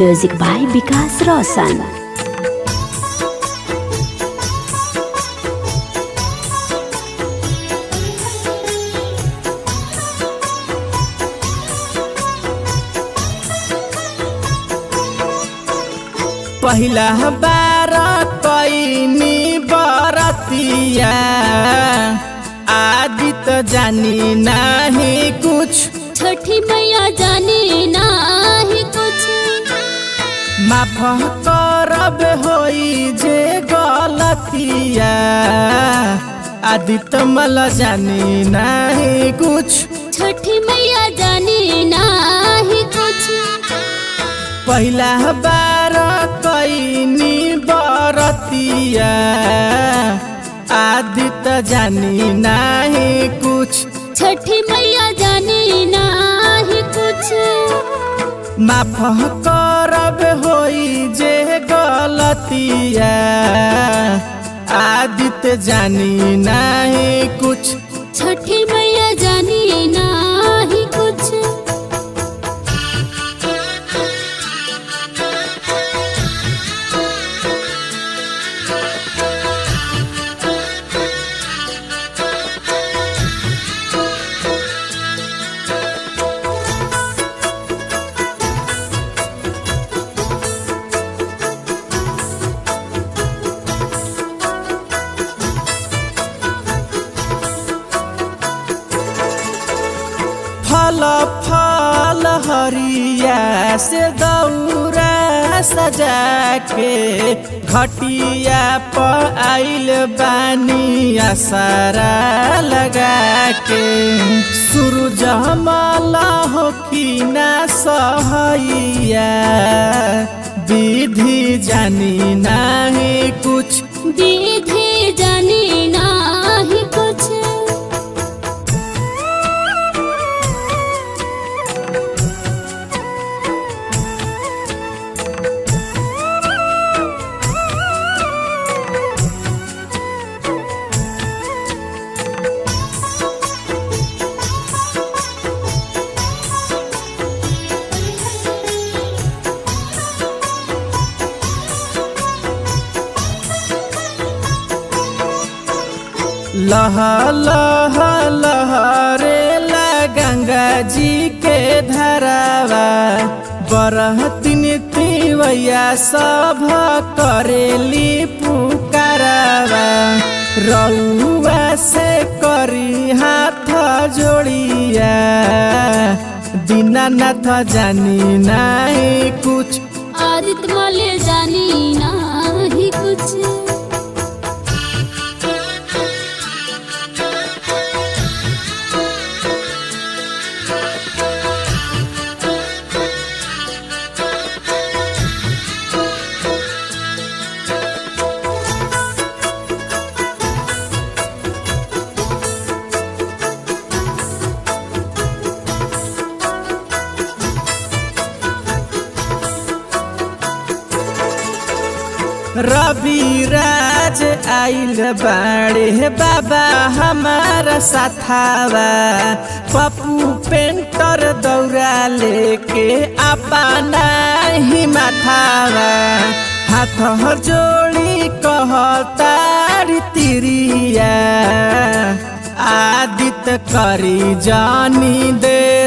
Music by विकास रोशन। पहिला बार कैनी बरतिया आदि त जानी नाही कुछ, छठी मैया जानी नाही कुछ। माफ करब होई जे गलतिया आदि त मल जानी नाही कुछ, छठी मैया जानी नाही कुछ। पहिला बार कैनी बरतिया आदि त जानी नाही कुछ, छठी मैया जानी नाही कुछ। माफ करब होई जे गलतिया आदि त जानी नाही कुछ, छठी मैया जानी नाही कुछ। फल फल हरिया से दौरा सजा के घटिया पर आइल बानी असरा लगा के, सूरज मला हो कि ना सहैया विधि जानी नाही कुछ, विधि जानी नाही कुछ। लह लह लहरे ला गंगा जी के धरावा, बरहतिन तिवैया सभ करेली पुकारावा, रउआ से करी हाथ जोड़िया दीनानाथ जानी नाही कुछ, आदित्य मल जानी नाही कुछ। रवि राज आइल बाड़े बाबा हमारा साथावा, पप्पू पेंटर दौरा लेके अपना ही माथावा, हाथ जोड़ी कहतारी तिरिया आदित करी जानी दे